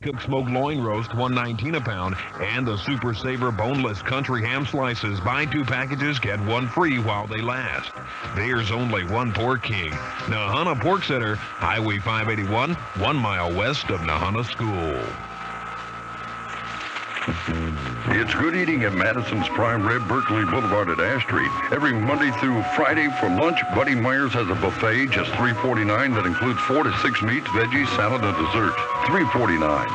Cooked smoked loin roast, $1.19 a pound, and the Super Saver boneless country ham slices. Buy 2 packages, get 1 free while they last. There's only one Pork King. Nahana Pork Center, Highway 581, 1 mile west of Nahana School. It's good eating at Madison's Prime Rib, Berkeley Boulevard at Ash Street. Every Monday through Friday for lunch, Buddy Myers has a buffet, just $3.49, that includes 4 to 6 meats, veggies, salad, and dessert. $3.49.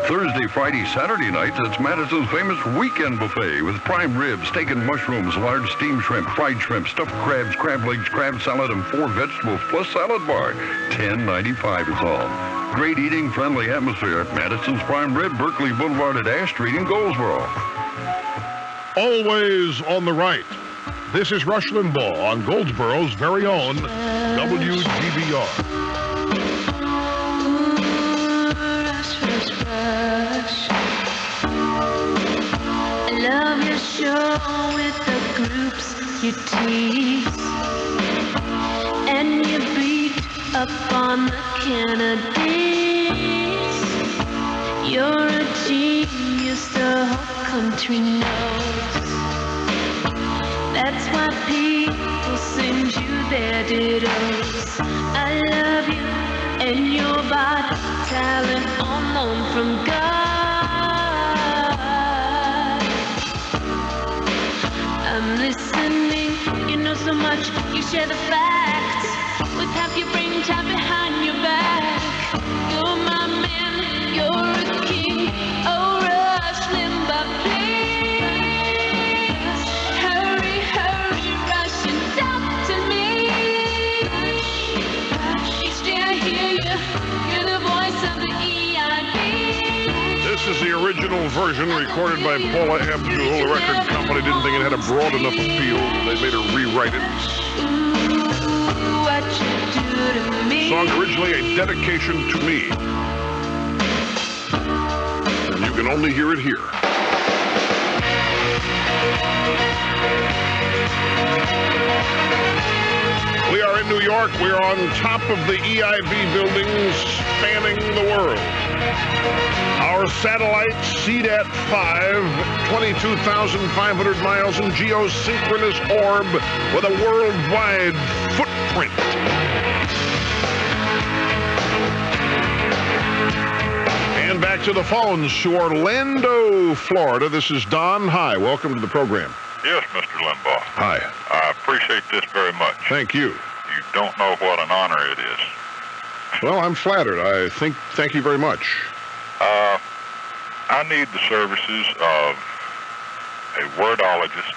Thursday, Friday, Saturday nights, it's Madison's famous weekend buffet with prime rib, steak and mushrooms, large steamed shrimp, fried shrimp, stuffed crabs, crab legs, crab salad, and 4 vegetables plus salad bar. $10.95 is all. Great eating, friendly atmosphere at Madison's Prime Rib, Berkeley Boulevard at Ash Street in Goldsboro. Always on the right. This is Rush Limbaugh on Goldsboro's very own WGBR. I love your show with the groups you tease, and you beat up on the Kennedys. You're a genius, the whole country knows. That's why people send you their dittos. I love you and your body, talent on loan from God. I'm listening, you know so much, you share the facts with half your brain tied behind your back. You're my man, you're a king. Oh, Rush Limbaugh, please hurry, hurry, rush and talk to me. Each day I hear you, you're the voice of the EIB. This is the original version recorded by Paula Abdul. The record company didn't think it had a broad enough appeal. They made her rewrite it. Song originally a dedication to me. And you can only hear it here. We are in New York. We're on top of the EIB buildings spanning the world. Our satellite, CDAT-5, 22,500 miles in geosynchronous orb with a worldwide footprint. And back to the phones to Orlando, Florida. This is Don. Hi, welcome to the program. Yes, Mr. Limbaugh. Hi. I appreciate this very much. Thank you. You don't know what an honor it is. Well, I'm flattered. Thank you very much. I need the services of a wordologist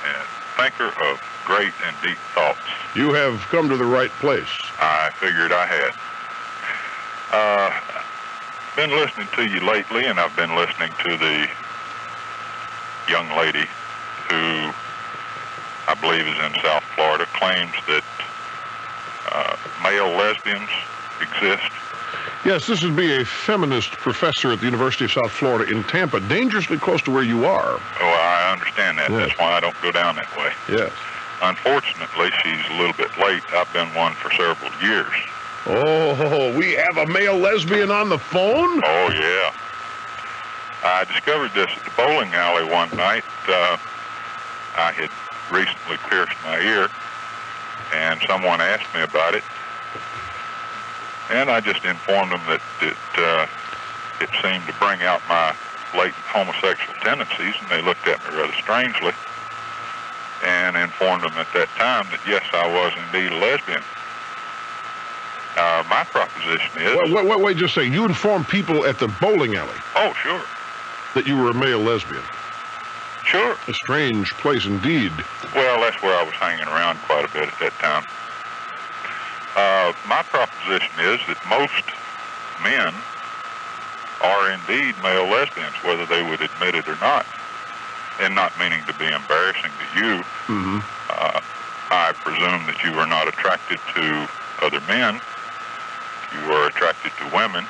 and thinker of great and deep thoughts. You have come to the right place. I figured I had. Been listening to you lately, and I've been listening to the young lady who I believe is in South Florida, claims that male lesbians exist. Yes, this would be a feminist professor at the University of South Florida in Tampa, dangerously close to where you are. Oh, I understand that. Yes. That's why I don't go down that way. Yes. Unfortunately, she's a little bit late. I've been one for several years. Oh, we have a male lesbian on the phone? Oh, yeah. I discovered this at the bowling alley one night. I had recently pierced my ear, and someone asked me about it. And I just informed them that it seemed to bring out my latent homosexual tendencies, and they looked at me rather strangely, and informed them at that time that, yes, I was indeed a lesbian. My proposition is... Wait, just say, you informed people at the bowling alley Oh, sure. that you were a male lesbian. Sure. A strange place indeed. Well, that's where I was hanging around quite a bit at that time. My proposition is that most men are indeed male lesbians, whether they would admit it or not. And not meaning to be embarrassing to you, I presume that you are not attracted to other men. You are attracted to women.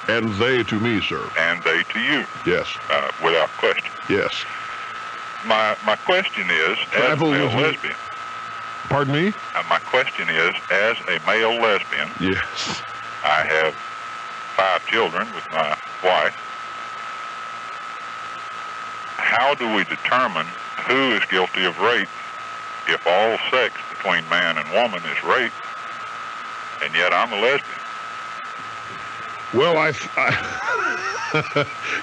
And they to me, sir. And they to you. Yes. Without question. Yes. My question is, as a male lesbian. Pardon me? My question is, as a male lesbian. Yes. I have 5 children with my wife. How do we determine who is guilty of rape if all sex between man and woman is rape, and yet I'm a lesbian? Well,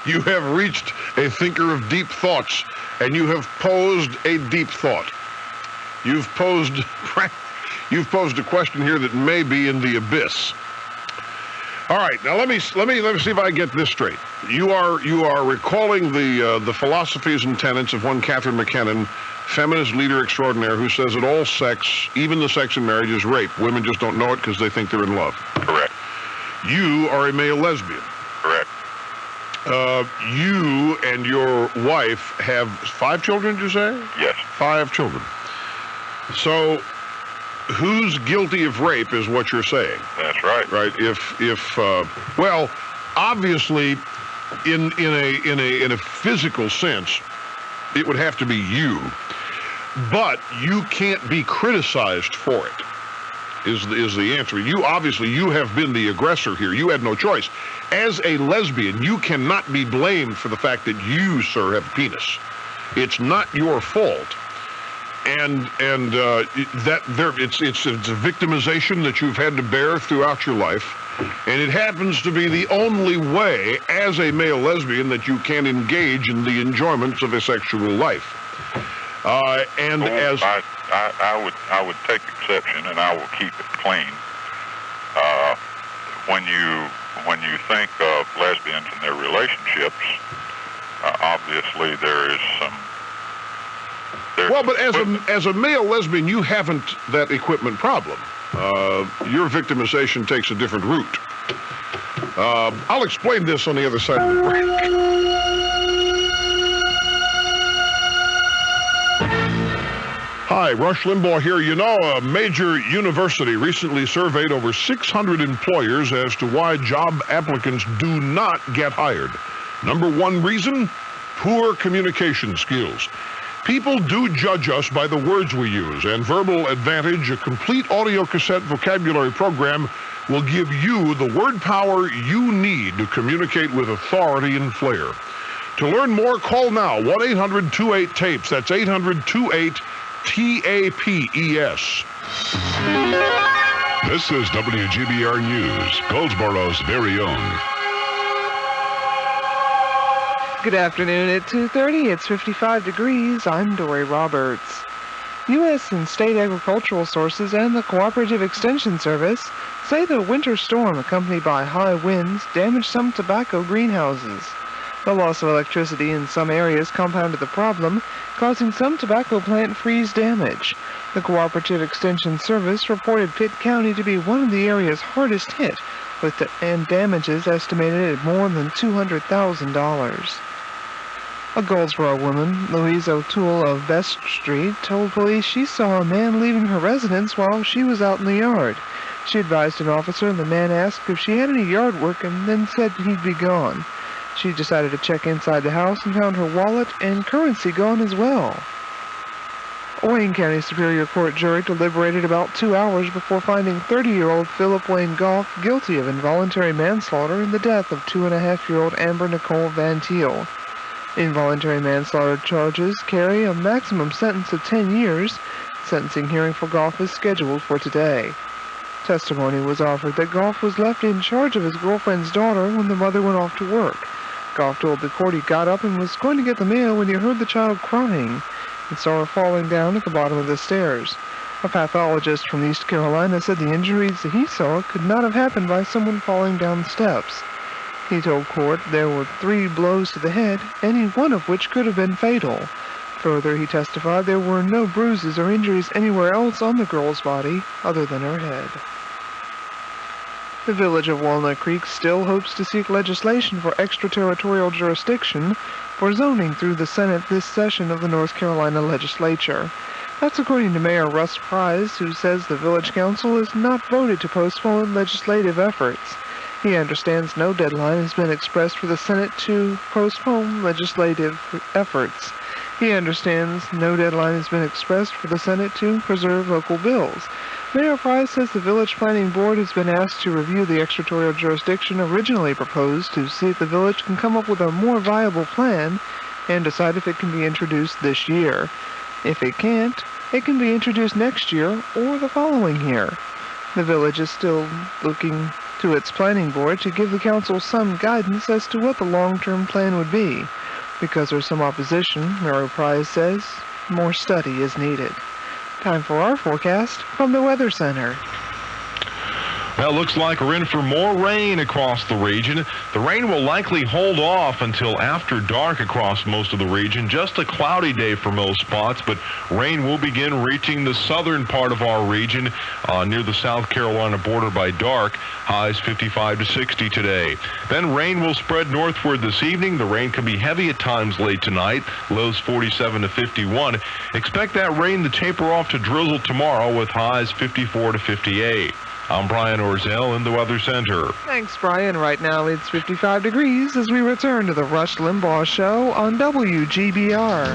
you have reached a thinker of deep thoughts, and you have posed a deep thought. You've posed a question here that may be in the abyss. All right, now let me see if I get this straight. You are recalling the philosophies and tenets of one Catherine McKinnon, feminist leader extraordinaire, who says that all sex, even the sex in marriage, is rape. Women just don't know it because they think they're in love. Correct. You are a male lesbian. Correct. You and your wife have 5 children, did you say? Yes. 5 children. So, who's guilty of rape is what you're saying. That's right. Right? Well, obviously, in a physical sense, it would have to be you. But you can't be criticized for it. Is the answer. You have been the aggressor here. You had no choice. As a lesbian, you cannot be blamed for the fact that you, sir, have a penis. It's not your fault. And it's a victimization that you've had to bear throughout your life, and it happens to be the only way, as a male lesbian, that you can engage in the enjoyments of a sexual life. I would take exception, and I will keep it clean. When you think of lesbians and their relationships, obviously there is some. Well, but as a male lesbian, you haven't that equipment problem. Your victimization takes a different route. I'll explain this on the other side of the break. Hi, Rush Limbaugh here. You know, a major university recently surveyed over 600 employers as to why job applicants do not get hired. Number 1 reason? Poor communication skills. People do judge us by the words we use, and Verbal Advantage, a complete audio cassette vocabulary program, will give you the word power you need to communicate with authority and flair. To learn more, call now, 1-800-28-TAPES. That's 800-28-TAPES. This is WGBR News, Goldsboro's very own. Good afternoon at 2:30. It's 55 degrees. I'm Dory Roberts. U.S. and state agricultural sources and the Cooperative Extension Service say the winter storm accompanied by high winds damaged some tobacco greenhouses. The loss of electricity in some areas compounded the problem, causing some tobacco plant freeze damage. The Cooperative Extension Service reported Pitt County to be one of the areas hardest hit, with damages estimated at more than $200,000. A Goldsboro woman, Louise O'Toole of Best Street, told police she saw a man leaving her residence while she was out in the yard. She advised an officer, and the man asked if she had any yard work and then said he'd be gone. She decided to check inside the house and found her wallet and currency gone as well. A Wayne County Superior Court jury deliberated about 2 hours before finding 30-year-old Philip Wayne Goff guilty of involuntary manslaughter in the death of 2.5-year-old Amber Nicole Van Thiel. Involuntary manslaughter charges carry a maximum sentence of 10 years. Sentencing hearing for Goff is scheduled for today. Testimony was offered that Goff was left in charge of his girlfriend's daughter when the mother went off to work. Goff told the court he got up and was going to get the mail when he heard the child crying and saw her falling down at the bottom of the stairs. A pathologist from East Carolina said the injuries that he saw could not have happened by someone falling down the steps. He told court there were 3 blows to the head, any one of which could have been fatal. Further, he testified there were no bruises or injuries anywhere else on the girl's body other than her head. The village of Walnut Creek still hopes to seek legislation for extraterritorial jurisdiction for zoning through the Senate this session of the North Carolina legislature. That's according to Mayor Russ Price, who says the village council has not voted to postpone legislative efforts. He understands no deadline has been expressed for the Senate to postpone legislative efforts. He understands no deadline has been expressed for the Senate to preserve local bills. Mayor Price says the Village Planning Board has been asked to review the extraterritorial jurisdiction originally proposed to see if the village can come up with a more viable plan and decide if it can be introduced this year. If it can't, it can be introduced next year or the following year. The village is still looking to its planning board to give the council some guidance as to what the long-term plan would be. Because there's some opposition, Mayor Price says more study is needed. Time for our forecast from the Weather Center. Well, it looks like we're in for more rain across the region. The rain will likely hold off until after dark across most of the region. Just a cloudy day for most spots, but rain will begin reaching the southern part of our region near the South Carolina border by dark. Highs 55 to 60 today. Then rain will spread northward this evening. The rain can be heavy at times late tonight. Lows 47 to 51. Expect that rain to taper off to drizzle tomorrow with highs 54 to 58. I'm Brian Orzel in the Weather Center. Thanks, Brian. Right now it's 55 degrees as we return to the Rush Limbaugh Show on WGBR.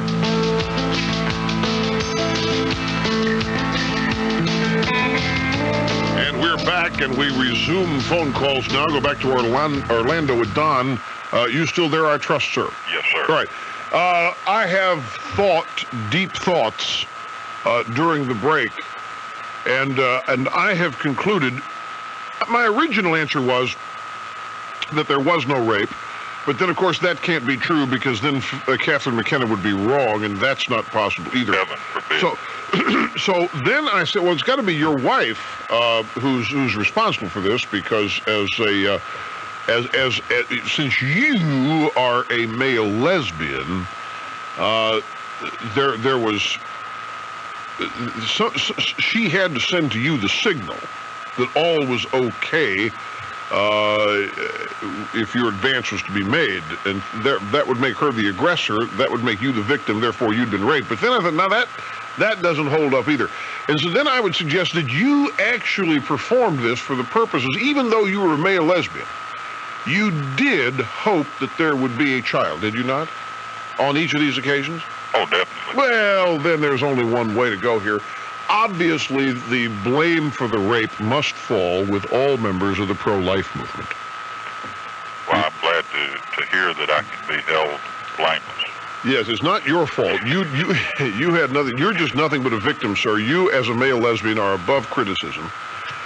And we're back, and we resume phone calls now. Go back to Orlando with Don. You still there, I trust, sir? Yes, sir. All right. I have deep thoughts during the break. And I have concluded, my original answer was that there was no rape, but then, of course, that can't be true because then Catherine McKenna would be wrong, and that's not possible either. Heaven forbid. So then I said, well, it's got to be your wife who's responsible for this because since you are a male lesbian, there was. So she had to send to you the signal that all was okay if your advance was to be made, and that would make her the aggressor. That would make you the victim. Therefore, you'd been raped. But then I thought, now that doesn't hold up either. And so then I would suggest that you actually performed this for the purposes, even though you were a male lesbian, you did hope that there would be a child, did you not? On each of these occasions? Oh, definitely. Well, then there's only one way to go here. Obviously, the blame for the rape must fall with all members of the pro-life movement. Well, I'm glad to hear that I can be held blameless. Yes, it's not your fault. You had nothing. You're just nothing but a victim, sir. You, as a male lesbian, are above criticism.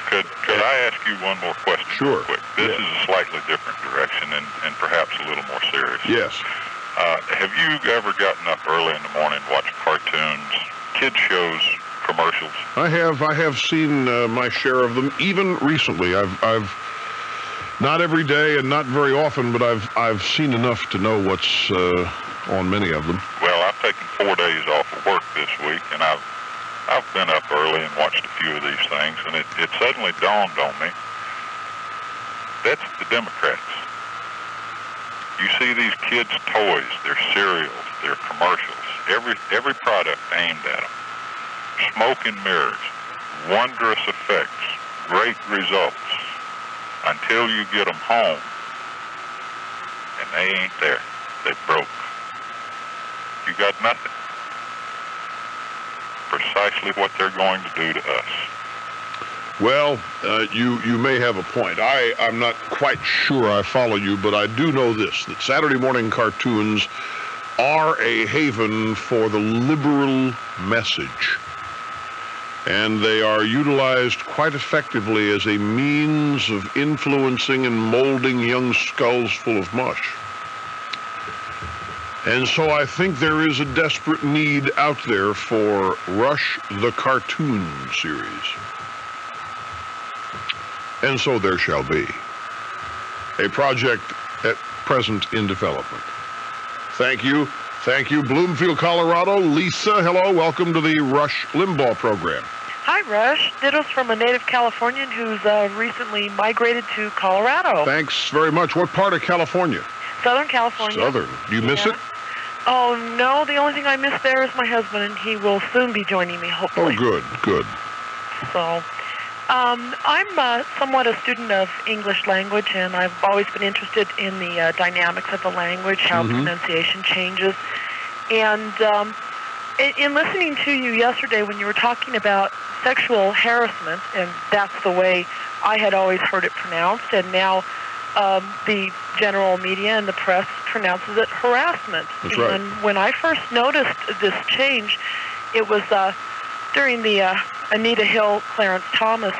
Could I ask you one more question? Sure. Real quick? This is a slightly different direction and perhaps a little more serious. Yes. Have you ever gotten up early in the morning, watched cartoons, kids shows, commercials? I have seen my share of them. Even recently, I've not every day and not very often, but I've seen enough to know what's on many of them. Well, I've taken 4 days off of work this week, and I've been up early and watched a few of these things, and it suddenly dawned on me. That's the Democrats. You see these kids' toys, their cereals, their commercials, every product aimed at them. Smoke and mirrors, wondrous effects, great results, until you get them home, and they ain't there. They broke. You got nothing. Precisely what they're going to do to us. Well, you may have a point. I'm not quite sure I follow you, but I do know this, that Saturday morning cartoons are a haven for the liberal message. And they are utilized quite effectively as a means of influencing and molding young skulls full of mush. And so I think there is a desperate need out there for Rush the Cartoon series. And so there shall be. A project at present in development. Thank you. Thank you, Bloomfield, Colorado. Lisa, hello. Welcome to the Rush Limbaugh program. Hi, Rush. Dittos from a native Californian who's recently migrated to Colorado. Thanks very much. What part of California? Southern California. Southern. Do you miss it? Oh, no. The only thing I miss there is my husband, and he will soon be joining me, hopefully. Oh, good, good. So, I'm somewhat a student of English language, and I've always been interested in the dynamics of the language, how pronunciation changes. And In listening to you yesterday when you were talking about sexual harassment, and that's the way I had always heard it pronounced, and now the general media and the press pronounces it harassment. That's right. And when I first noticed this change, it was during the Anita Hill, Clarence Thomas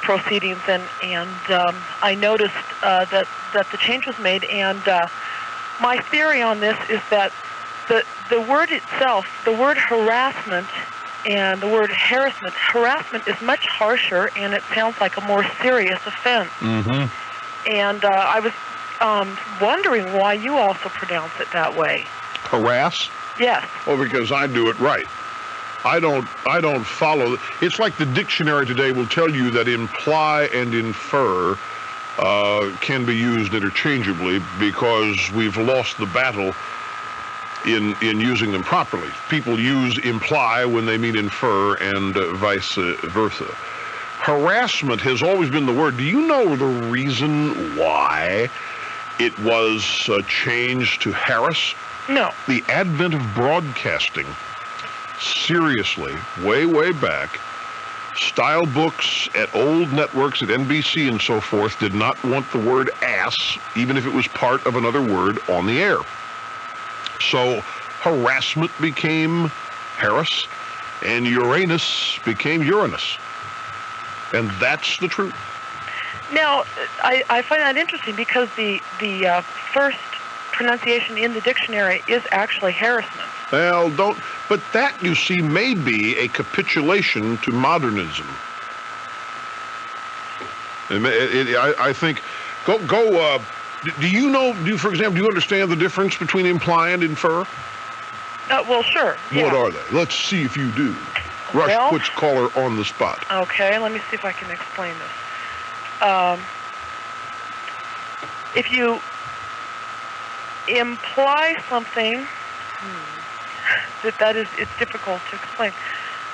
proceedings, and I noticed that the change was made, and my theory on this is that the word itself, the word harassment and the word harassment is much harsher, and it sounds like a more serious offense. Mm-hmm. And I was wondering why you also pronounce it that way. Harass? Yes. Well, because I do it right. I don't follow. It's like the dictionary today will tell you that imply and infer can be used interchangeably because we've lost the battle in using them properly. People use imply when they mean infer, and vice versa. Harassment has always been the word. Do you know the reason why it was changed to harass? No. The advent of broadcasting. Seriously, way back, style books at old networks at NBC and so forth did not want the word ass, even if it was part of another word, on the air. So harassment became harass, and Uranus became Uranus. And that's the truth. Now, I find that interesting because the first pronunciation in the dictionary is actually harassment. Well, but that, you see, may be a capitulation to modernism. I think, for example, do you understand the difference between imply and infer? Well, sure. Yeah. What are they? Let's see if you do. Rush puts caller on the spot. Okay, let me see if I can explain this. If you imply something, it's difficult to explain.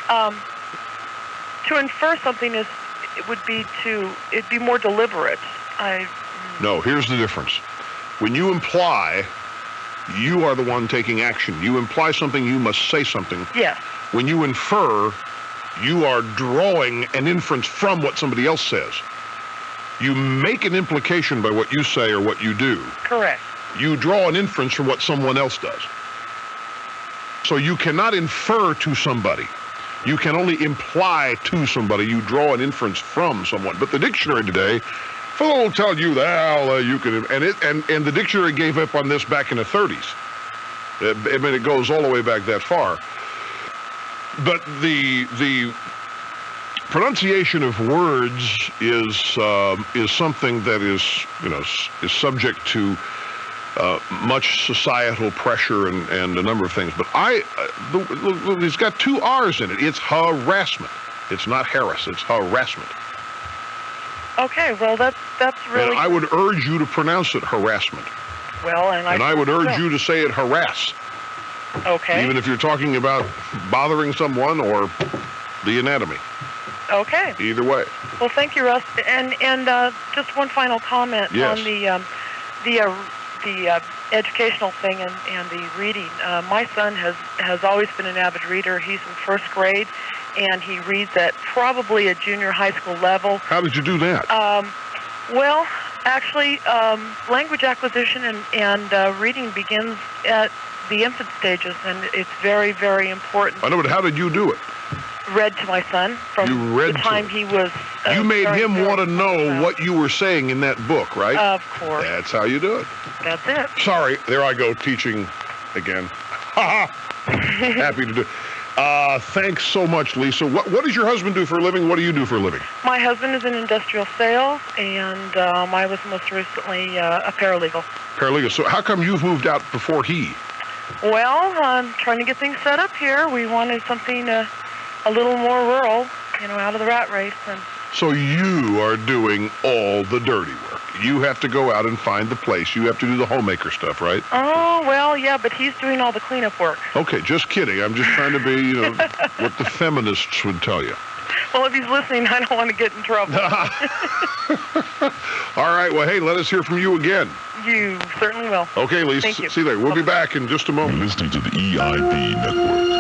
To infer something it'd be more deliberate. No, here's the difference. When you imply, you are the one taking action. You imply something, you must say something. Yes. When you infer, you are drawing an inference from what somebody else says. You make an implication by what you say or what you do. Correct. You draw an inference from what someone else does. So you cannot infer to somebody. You can only imply to somebody. You draw an inference from someone. But the dictionary today, will tell you that you can, and the dictionary gave up on this back in the 30s. I mean, it goes all the way back that far. But the pronunciation of words is something that is subject to much societal pressure and a number of things. But it's got two R's in it. It's harassment. It's not harass. It's harassment. Okay, well that's really. And I would urge you to pronounce it harassment. Well, and I would urge you to say it harass. Okay. Even if you're talking about bothering someone or the anatomy. Okay. Either way. Well, thank you, Russ. And just one final comment on the educational thing and the reading. My son has always been an avid reader. He's in first grade, and he reads at probably a junior high school level. How did you do that? Well, actually, language acquisition and reading begins at the infant stages, and it's very, very important. I know, but how did you do it? Read to my son from the time he was... you made him want to know what you were saying in that book, right? Of course. That's how you do it. That's it. Sorry, there I go, teaching again. Ha ha! Happy to do it. Thanks so much, Lisa. What does your husband do for a living? What do you do for a living? My husband is in industrial sales, and I was most recently a paralegal. Paralegal. So how come you've moved out before he? Well, I'm trying to get things set up here. We wanted something a little more rural, out of the rat race. And so you are doing all the dirty work. You have to go out and find the place. You have to do the homemaker stuff, right? Oh, well, yeah, but he's doing all the cleanup work. Okay, just kidding. I'm just trying to be, what the feminists would tell you. Well, if he's listening, I don't want to get in trouble. All right, well, hey, let us hear from you again. You certainly will. Okay, Lisa. Thank you. See you later. We'll be back in just a moment. You're listening to the EIB Network.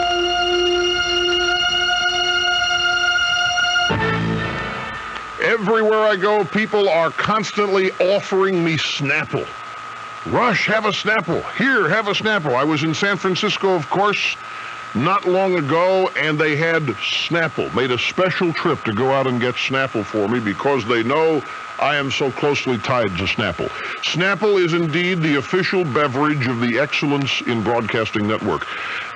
Everywhere I go, people are constantly offering me Snapple. Rush, have a Snapple. Here, have a Snapple. I was in San Francisco, of course, not long ago, and they had Snapple. Made a special trip to go out and get Snapple for me because they know I am so closely tied to Snapple. Snapple is indeed the official beverage of the Excellence in Broadcasting Network.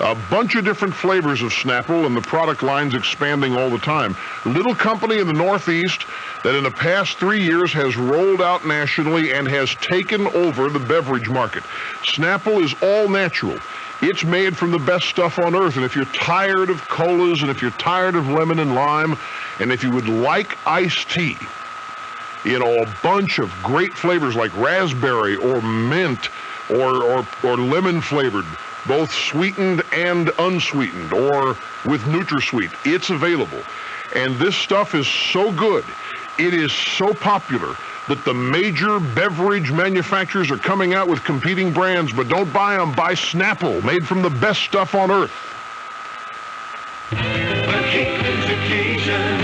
A bunch of different flavors of Snapple, and the product line's expanding all the time. Little company in the Northeast that in the past 3 years has rolled out nationally and has taken over the beverage market. Snapple is all natural. It's made from the best stuff on earth, and if you're tired of colas, and if you're tired of lemon and lime, and if you would like iced tea, a bunch of great flavors like raspberry or mint or lemon flavored, both sweetened and unsweetened, or with NutraSweet, it's available. And this stuff is so good, it is so popular, that the major beverage manufacturers are coming out with competing brands, but don't buy them. Buy Snapple, made from the best stuff on earth. A Caitlin's occasion,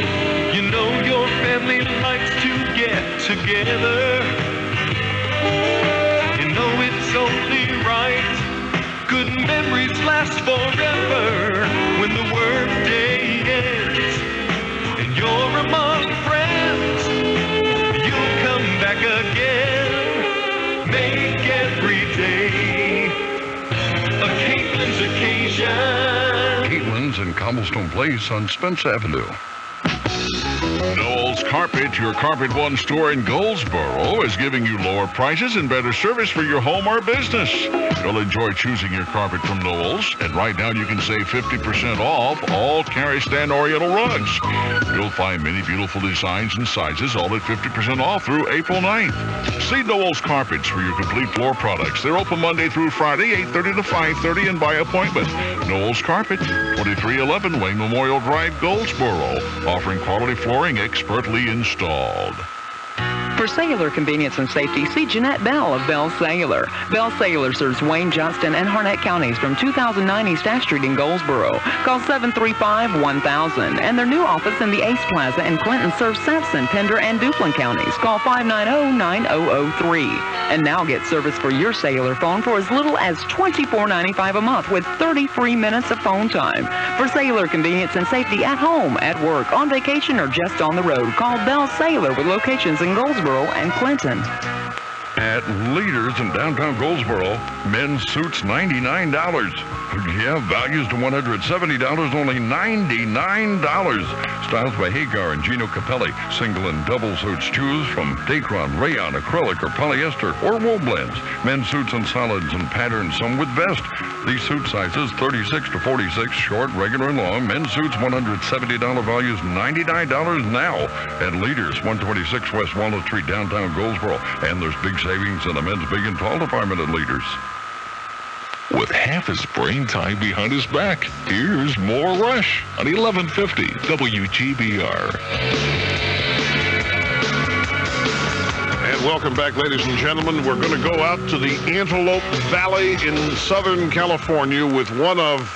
you know your family likes to get together. You know it's only right, good memories last forever. When the workday ends and you're among friends, back again, make every day a Caitlin's occasion. Caitlin's in Cobblestone Place on Spence Avenue. Noel's Carpet, your Carpet One store in Goldsboro, is giving you lower prices and better service for your home or business. You'll enjoy choosing your carpet from Noel's, and right now you can save 50% off all Carry Stand Oriental rugs. You'll find many beautiful designs and sizes, all at 50% off through April 9th. See Noel's Carpets for your complete floor products. They're open Monday through Friday, 8:30 to 5:30, and by appointment. Noel's Carpet, 2311 Wayne Memorial Drive, Goldsboro, offering quality flooring expertly installed. For cellular convenience and safety, see Jeanette Bell of Bell Cellular. Bell Cellular serves Wayne, Johnston, and Harnett counties from 2009 East Ash Street in Goldsboro. Call 735-1000. And their new office in the Ace Plaza in Clinton serves Sampson, Pender, and Duplin counties. Call 590-9003. And now get service for your cellular phone for as little as $24.95 a month with 30 free minutes of phone time. For cellular convenience and safety at home, at work, on vacation, or just on the road, call Bell Cellular with locations in Goldsboro and Clinton. At Leaders in downtown Goldsboro, men's suits $99. Yeah, values to $170, only $99. Styles by Hagar and Gino Capelli. Single and double suits. Choose from Dacron, rayon, acrylic, or polyester, or wool blends. Men's suits and solids and patterns, some with vest. These suit sizes, 36 to 46, short, regular, and long. Men's suits, $170, values $99 now. At Leaders, 126 West Walnut Street, downtown Goldsboro. And there's big savings in the men's big and tall department at Leaders. With half his brain time behind his back, here's more Rush on 1150 WGBR. And welcome back, ladies and gentlemen. We're going to go out to the Antelope Valley in Southern California with one of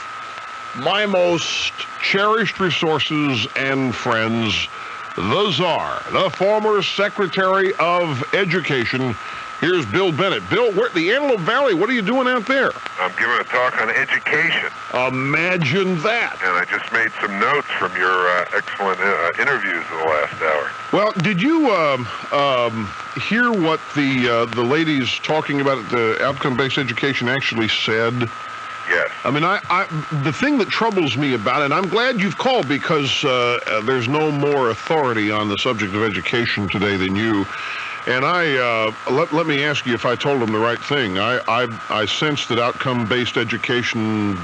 my most cherished resources and friends, the Czar, the former Secretary of Education. Here's Bill Bennett. Bill, the Antelope Valley, what are you doing out there? I'm giving a talk on education. Imagine that. And I just made some notes from your excellent interviews of the last hour. Well, did you hear what the ladies talking about the outcome-based education actually said? Yes. I mean, the thing that troubles me about it, and I'm glad you've called because there's no more authority on the subject of education today than you. And let me ask you if I told them the right thing. I sense that outcome-based education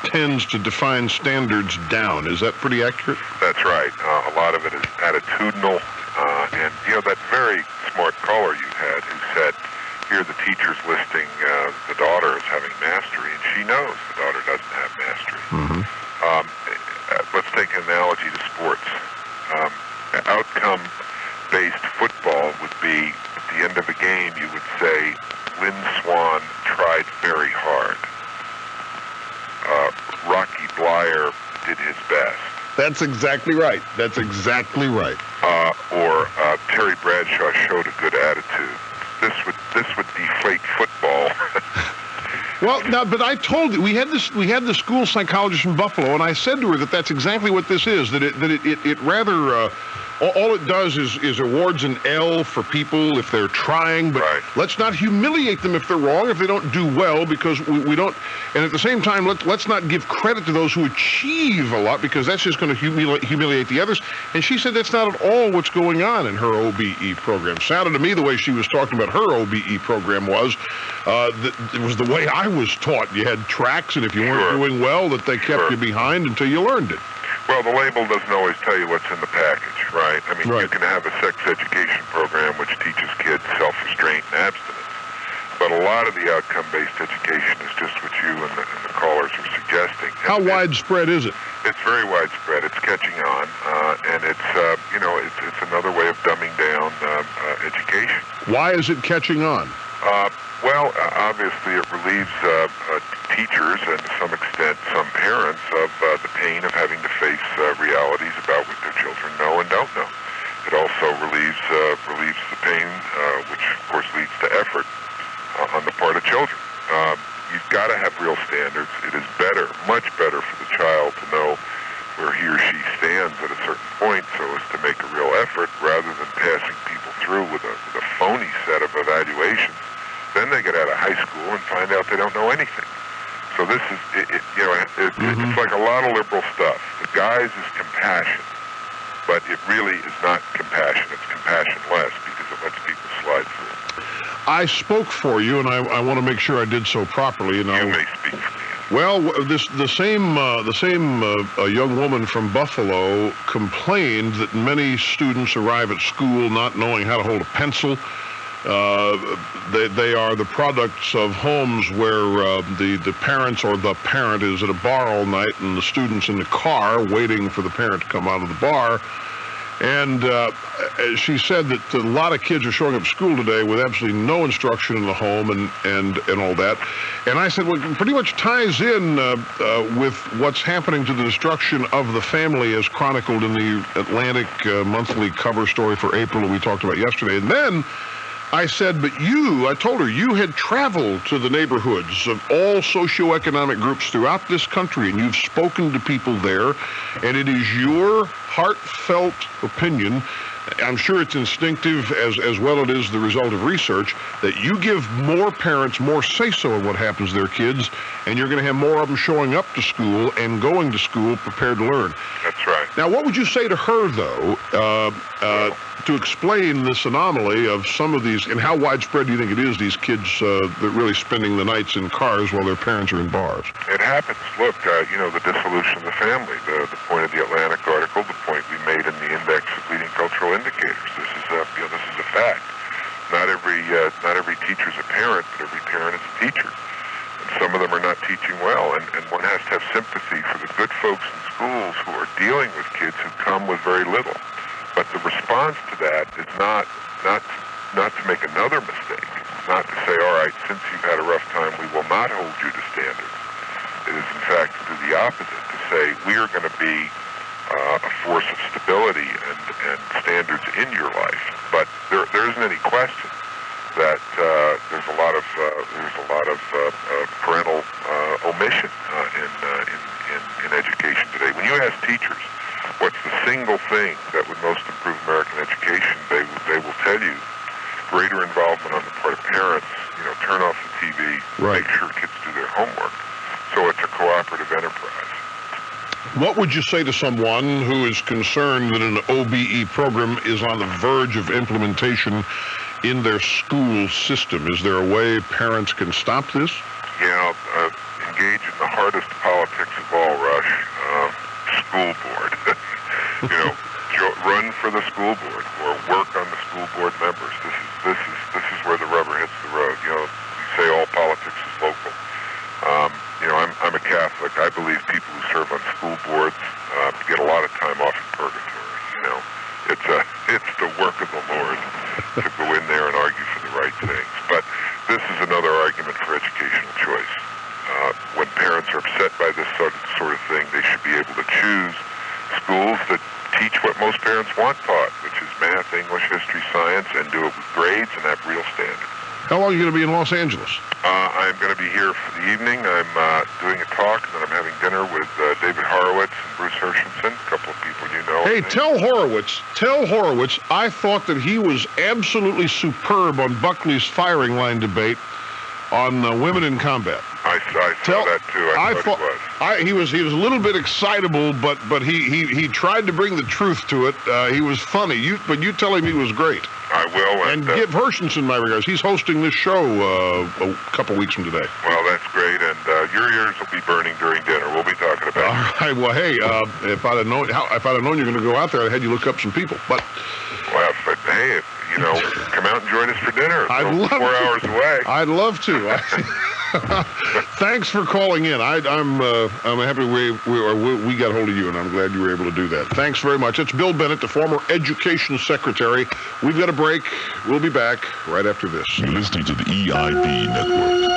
tends to define standards down. Is that pretty accurate? That's right. A lot of it is attitudinal. And, that very smart caller you had who said, here the teacher's listing the daughter as having mastery, and she knows the daughter doesn't have mastery. Mm-hmm. Let's take an analogy to sports. Outcome-based football would be, at the end of a game, you would say, Lynn Swan tried very hard. Rocky Blyer did his best. That's exactly right. That's exactly right. Or Terry Bradshaw showed a good attitude. This would deflate football. Well, now, but I told you we had the school psychologist from Buffalo, and I said to her that that's exactly what this is. That it rather all it does is awards an L for people if they're trying, but let's not humiliate them if they're wrong, if they don't do well, because we don't. And at the same time, let's not give credit to those who achieve a lot, because that's just going to humiliate the others. And she said that's not at all what's going on in her OBE program. Sounded to me the way she was talking about her OBE program was. It was the way I was taught. You had tracks, and if you weren't doing well, that they kept you behind until you learned it. Well, the label doesn't always tell you what's in the package, right? I mean, you can have a sex education program which teaches kids self-restraint and abstinence, but a lot of the outcome-based education is just what you and the callers are suggesting. How widespread is it? It's very widespread. It's catching on, and it's it's another way of dumbing down education. Why is it catching on? Well, obviously it relieves teachers and to some extent some parents of the pain of having to face realities about what their children know and don't know. It also relieves the pain, which of course leads to effort on the part of children. You've got to have real standards. It is better, much better for the child to know where he or she stands at a certain point so as to make a real effort rather than passing people through with a phony set of evaluations. Then they get out of high school and find out they don't know anything. So this is, it's like a lot of liberal stuff. The guise is compassion, but it really is not compassion. It's compassionless because it lets people slide through. I spoke for you, and I want to make sure I did so properly. You may speak for me. Well, the same young woman from Buffalo complained that many students arrive at school not knowing how to hold a pencil. They are the products of homes where the parents or the parent is at a bar all night and the student's in the car waiting for the parent to come out of the bar. And she said that a lot of kids are showing up to school today with absolutely no instruction in the home and all that. And I said, well, it pretty much ties in with what's happening to the destruction of the family as chronicled in the Atlantic monthly cover story for April that we talked about yesterday. And then I said, but I told her, you had traveled to the neighborhoods of all socioeconomic groups throughout this country, and you've spoken to people there, and it is your heartfelt opinion, I'm sure it's instinctive as well it is the result of research, that you give more parents more say-so in what happens to their kids, and you're going to have more of them showing up to school and going to school prepared to learn. That's right. Now, what would you say to her, though, to explain this anomaly of some of these, and how widespread do you think it is, these kids that are really spending the nights in cars while their parents are in bars? It happens. Look, the dissolution of the family, the point of the Atlantic article, the point we made in the index of leading cultural indicators. This is a fact. Not every teacher is a parent, but every parent is a teacher. And some of them are not teaching well, and one has to have sympathy for the good folks in schools who are dealing with kids who come with very little. But the response to that is not to make another mistake, not to say, all right, since you've had a rough time, we will not hold you to standards. It is, in fact, to do the opposite, to say we are going to be a force of stability and standards in your life. But there isn't any question that there's a lot of parental omission in education today. When you ask teachers what's the single thing that would most improve American education, they will tell you greater involvement on the part of parents. Turn off the TV, make sure kids do their homework. So it's a cooperative enterprise. What would you say to someone who is concerned that an OBE program is on the verge of implementation in their school system? Is there a way parents can stop this? Engage in the hardest politics of all, Rush. School board. Run for the school board or work on the school board members. This is where the rubber hits the road. We say all politics is local. I'm a Catholic. I believe people who serve on school boards get a lot of time off in purgatory. It's the work of the Lord to go in there and argue for the right things. But this is another Quant Pod, which is math, English, history, science, and do it with grades and have real standards. How long are you going to be in Los Angeles? I'm going to be here for the evening. I'm doing a talk, and then I'm having dinner with David Horowitz and Bruce Hershenson, a couple of people you know. Hey, tell Horowitz, I thought that he was absolutely superb on Buckley's firing line debate on women in combat. I saw that too. I thought he was a little bit excitable, but he tried to bring the truth to it. He was funny. But you tell him he was great. I will. And give Hershenson my regards. He's hosting this show a couple weeks from today. Well, that's great, and your ears will be burning during dinner. We'll be talking about it. All right. Well, hey, if I'd have known you're going to go out there, I'd had you look up some people. But hey, come out and join us for dinner. I'd love 4 hours away. I'd love to. Thanks for calling in. I'm happy we got hold of you, and I'm glad you were able to do that. Thanks very much. It's Bill Bennett, the former Education Secretary. We've got a break. We'll be back right after this. You're listening to the EIB Network.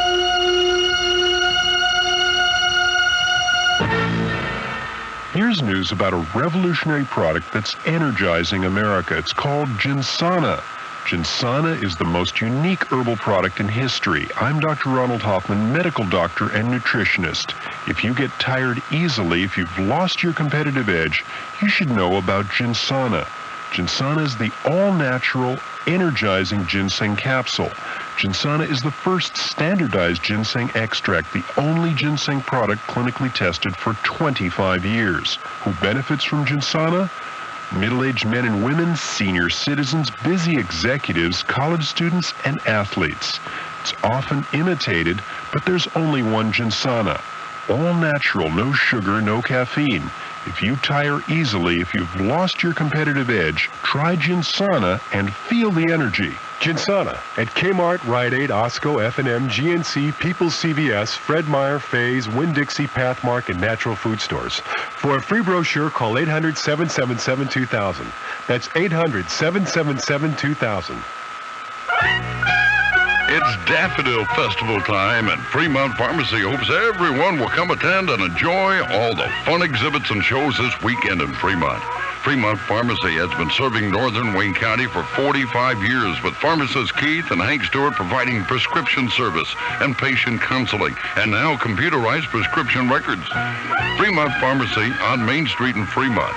Here's news about a revolutionary product that's energizing America. It's called Ginsana. Ginsana is the most unique herbal product in history. I'm Dr. Ronald Hoffman, medical doctor and nutritionist. If you get tired easily, if you've lost your competitive edge, you should know about Ginsana. Ginsana is the all-natural, energizing ginseng capsule. Ginsana is the first standardized ginseng extract, the only ginseng product clinically tested for 25 years. Who benefits from Ginsana? Middle-aged men and women, senior citizens, busy executives, college students, and athletes. It's often imitated, but there's only one Ginsana. All natural, no sugar, no caffeine. If you tire easily, if you've lost your competitive edge, try Ginsana and feel the energy. Ginsana at Kmart, Rite Aid, Osco, F&M, GNC, People's CVS, Fred Meyer, Faze, Winn-Dixie, Pathmark, and Natural Food Stores. For a free brochure, call 800-777-2000. That's 800-777-2000. It's Daffodil Festival time, and Fremont Pharmacy hopes everyone will come attend and enjoy all the fun exhibits and shows this weekend in Fremont. Fremont Pharmacy has been serving northern Wayne County for 45 years, with pharmacists Keith and Hank Stewart providing prescription service and patient counseling, and now computerized prescription records. Fremont Pharmacy on Main Street in Fremont.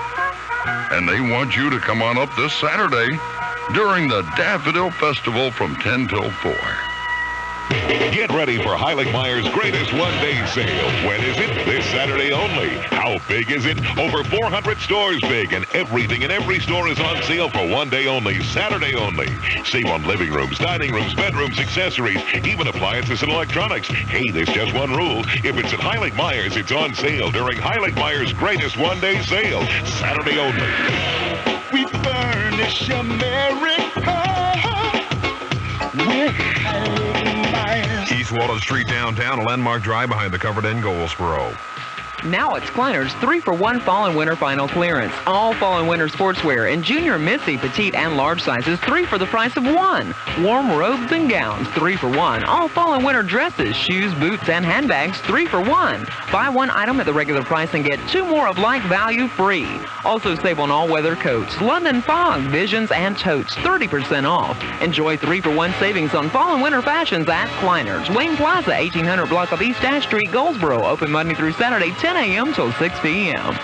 And they want you to come on up this Saturday during the Daffodil Festival from 10 till 4. Get ready for Heilig Meyer's greatest one-day sale. When is it? This Saturday only. How big is it? Over 400 stores big, and everything in every store is on sale for one day only, Saturday only. Save on living rooms, dining rooms, bedrooms, accessories, even appliances and electronics. Hey, there's just one rule. If it's at Heilig Meyer's, it's on sale during Heilig Meyer's greatest one-day sale, Saturday only. We furnish America with Heilig Myers. East Walnut Street downtown, a landmark drive behind the Covered in Goldsboro. Now it's Kleiner's 3-for-1 Fall and Winter Final Clearance. All Fall and Winter sportswear in junior, missy, petite, and large sizes, 3 for the price of 1. Warm robes and gowns, 3 for 1. All Fall and Winter dresses, shoes, boots, and handbags, 3 for 1. Buy one item at the regular price and get 2 more of like value free. Also save on all-weather coats, London Fog, Visions, and totes, 30% off. Enjoy 3-for-1 savings on Fall and Winter fashions at Kleiner's, Wayne Plaza, 1800 block of East Ash Street, Goldsboro. Open Monday through Saturday, 10 a.m. till 6 p.m.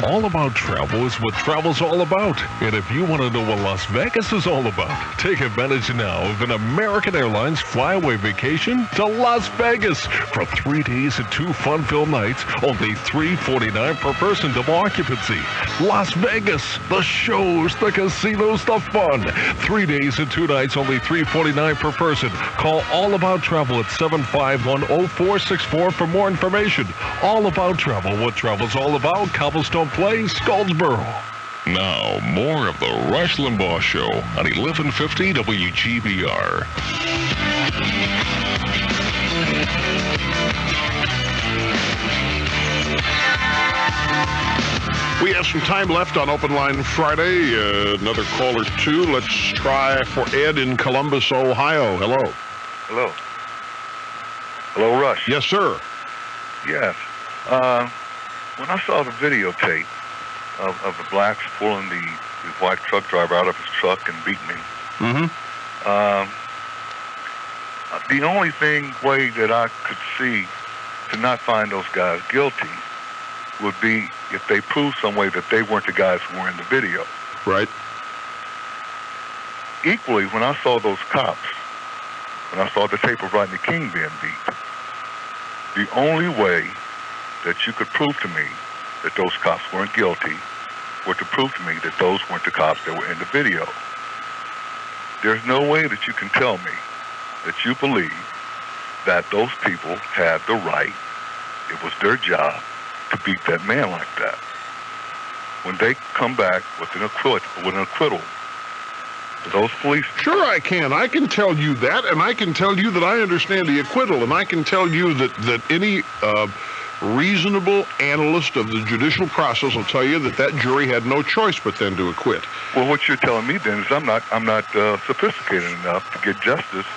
All About Travel is what travel's all about. And if you want to know what Las Vegas is all about, take advantage now of an American Airlines flyaway vacation to Las Vegas for 3 days and 2 fun-filled nights, only $349 per person, double occupancy. Las Vegas, the shows, the casinos, the fun. 3 days and 2 nights, only $349 per person. Call All About Travel at 751-0464 for more information. All About Travel, what travel's all about. Cobblestone Place, Goldsboro. Now, more of the Rush Limbaugh Show on 1150 WGBR. We have some time left on Open Line Friday. Another call or two. Let's try for Ed in Columbus, Ohio. Hello. Hello. Hello, Rush. Yes, sir. Yes. When I saw the videotape of the blacks pulling the white truck driver out of his truck and beating him. Mm-hmm. The only way that I could see to not find those guys guilty would be if they proved some way that they weren't the guys who were in the video. Right. Equally, when I saw those cops, when I saw the tape of Rodney King being beat, the only way that you could prove to me that those cops weren't guilty were to prove to me that those weren't the cops that were in the video. There's no way that you can tell me that you believe that those people had the right, it was their job, to beat that man like that. When they come back with an acquittal, those police... Sure I can. I can tell you that, and I can tell you that I understand the acquittal, and I can tell you that any reasonable analyst of the judicial process will tell you that jury had no choice but then to acquit. Well, what you're telling me then is I'm not sophisticated enough to get justice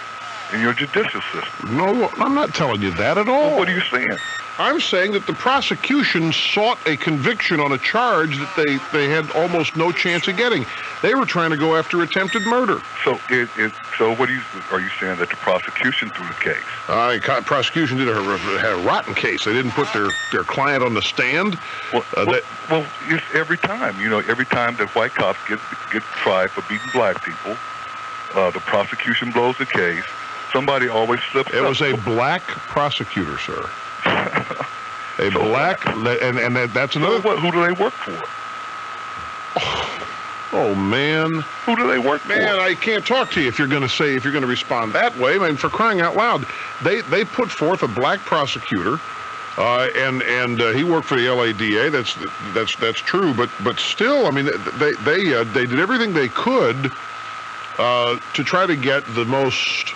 in your judicial system. No, I'm not telling you that at all. Well, what are you saying? I'm saying that the prosecution sought a conviction on a charge that they had almost no chance of getting. They were trying to go after attempted murder. So what are you saying that the prosecution threw the case? Prosecution had a rotten case. They didn't put their client on the stand. Well, it's every time. Every time that white cops get tried for beating black people, the prosecution blows the case. Somebody always slips up. It was a black prosecutor, sir. Black, and that's another. Who do they work for? Oh man, who do they work for? Man, I can't talk to you if you're going to respond that way. I mean, for crying out loud, they put forth a black prosecutor, and he worked for the LADA. That's true, but still, I mean, they did everything they could to try to get the most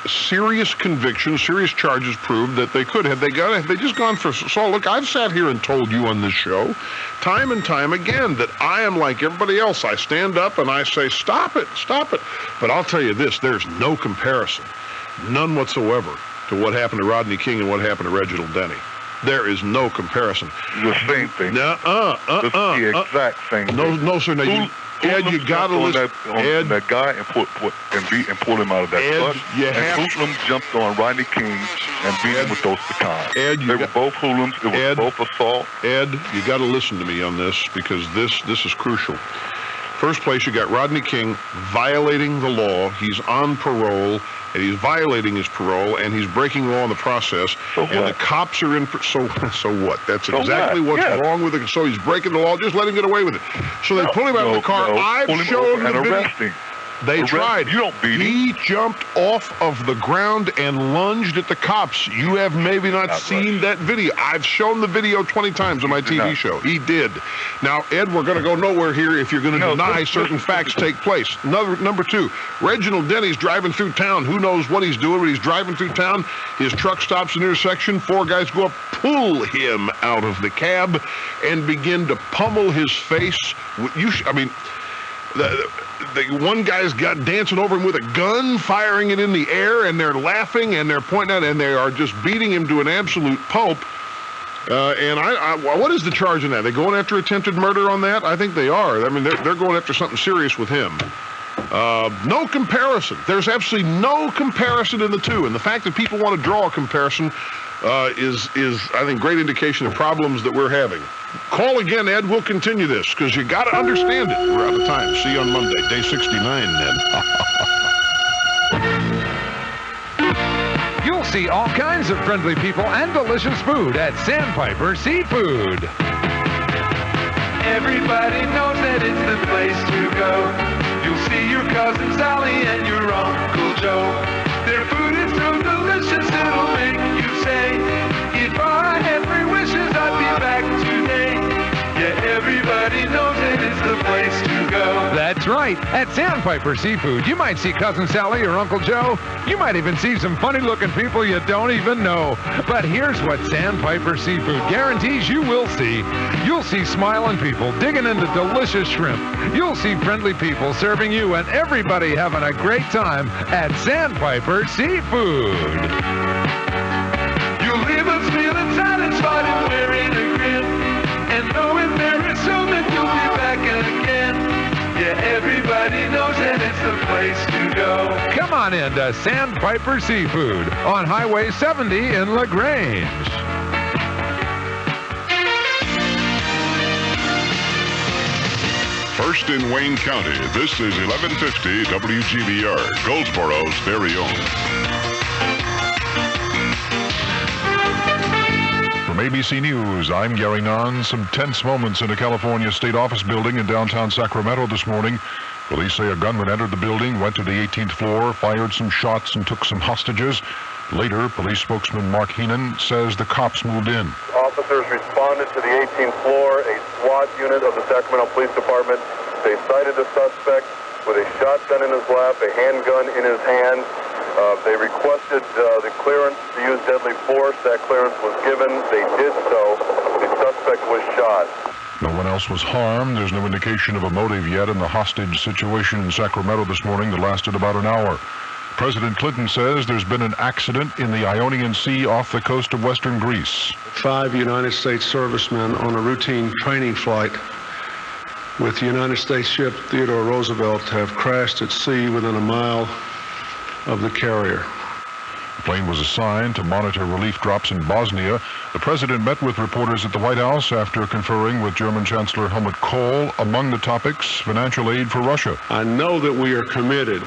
serious convictions, serious charges proved that they could. Had they just gone for Saul? Look, I've sat here and told you on this show, time and time again, that I am like everybody else. I stand up and I say, stop it. But I'll tell you this: there's no comparison, none whatsoever, to what happened to Rodney King and what happened to Reginald Denny. There is no comparison. The same thing. The exact same thing. No, sir. No, Ed, you gotta listen. Ed, that guy and pulled him out of that truck. And hoodlums jumped on Rodney King and beat him with those batons. Ed, they were both hoodlums. It was both assault. Ed, you got to listen to me on this because this is crucial. First place, you got Rodney King violating the law. He's on parole, and he's violating his parole, and he's breaking law in the process. And the cops are in. So what? That's exactly what's wrong with it. So he's breaking the law. Just let him get away with it. So they pull him out of the car. I've shown the video. They tried. You don't beat him. He jumped off of the ground and lunged at the cops. You have maybe not seen that video. I've shown the video 20 times on my TV show. He did. Now, Ed, we're going to go nowhere here if you're going to deny certain facts take place. Number two, Reginald Denny's driving through town. Who knows what he's doing when he's driving through town? His truck stops at an intersection. 4 guys go up, pull him out of the cab, and begin to pummel his face. The one guy's got dancing over him with a gun, firing it in the air, and they're laughing and they're pointing at it, and they are just beating him to an absolute pulp. What is the charge on that? Are they going after attempted murder on that? I think they are. I mean, they're going after something serious with him. No comparison. There's absolutely no comparison in the two, and the fact that people want to draw a comparison is I think great indication of problems that we're having. Call again, Ed. We'll continue this because you got to understand it. We're out of time. See you on Monday, day 69. Then you'll see all kinds of friendly people and delicious food at Sandpiper Seafood. Everybody knows that it's the place to go. You'll see your cousin Sally and your Uncle Joe. Their food is so delicious it'll make you say, if I had 3 wishes I'd be back today. Yeah, everybody knows that it's the place to go. That's right. At Sandpiper Seafood, you might see Cousin Sally or Uncle Joe. You might even see some funny-looking people you don't even know. But here's what Sandpiper Seafood guarantees you will see. You'll see smiling people digging into delicious shrimp. You'll see friendly people serving you and everybody having a great time at Sandpiper Seafood. You'll leave us feeling satisfied and wearing a grin. And so that you'll be back again. Yeah, everybody knows that it's the place to go. Come on in to Sandpiper Seafood on Highway 70 in LaGrange. First in Wayne County, this is 1150 WGBR, Goldsboro's very own. From ABC News, I'm Gary Nunn. Some tense moments in a California state office building in downtown Sacramento this morning. Police say a gunman entered the building, went to the 18th floor, fired some shots, and took some hostages. Later, police spokesman Mark Heenan says the cops moved in. Officers responded to the 18th floor. A SWAT unit of the Sacramento Police Department. They cited the suspect with a shotgun in his lap, a handgun in his hand. They requested the clearance to use deadly force. That clearance was given. They did so. The suspect was shot. No one else was harmed. There's no indication of a motive yet in the hostage situation in Sacramento this morning that lasted about an hour. President Clinton says there's been an accident in the Ionian Sea off the coast of western Greece. 5 United States servicemen on a routine training flight with the United States ship Theodore Roosevelt have crashed at sea within a mile of the carrier. The plane was assigned to monitor relief drops in Bosnia. The president met with reporters at the White House after conferring with German Chancellor Helmut Kohl. Among the topics, financial aid for Russia. I know that we are committed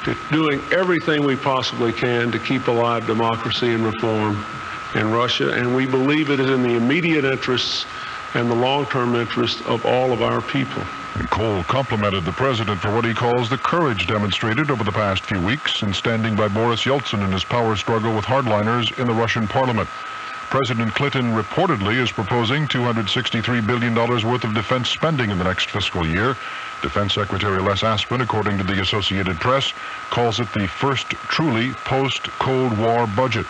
to doing everything we possibly can to keep alive democracy and reform in Russia, and we believe it is in the immediate interests and the long-term interests of all of our people. And Kohl complimented the president for what he calls the courage demonstrated over the past few weeks in standing by Boris Yeltsin in his power struggle with hardliners in the Russian parliament. President Clinton reportedly is proposing $263 billion worth of defense spending in the next fiscal year. Defense Secretary Les Aspin, according to the Associated Press, calls it the first truly post-Cold War budget.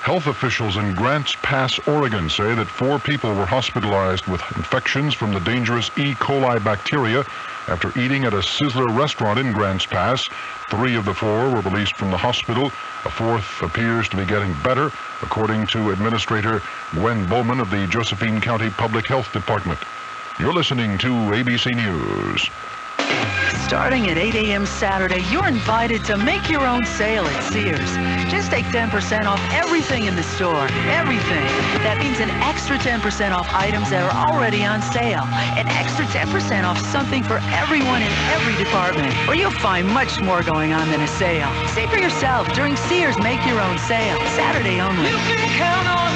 Health officials in Grants Pass, Oregon, say that 4 people were hospitalized with infections from the dangerous E. coli bacteria after eating at a Sizzler restaurant in Grants Pass. 3 of the 4 were released from the hospital. A 4th appears to be getting better, according to Administrator Gwen Bowman of the Josephine County Public Health Department. You're listening to ABC News. Starting at 8 a.m. Saturday, you're invited to make your own sale at Sears. Just take 10% off everything in the store. Everything. That means an extra 10% off items that are already on sale. An extra 10% off something for everyone in every department. Or you'll find much more going on than a sale. See for yourself during Sears Make Your Own Sale. Saturday only. You can count on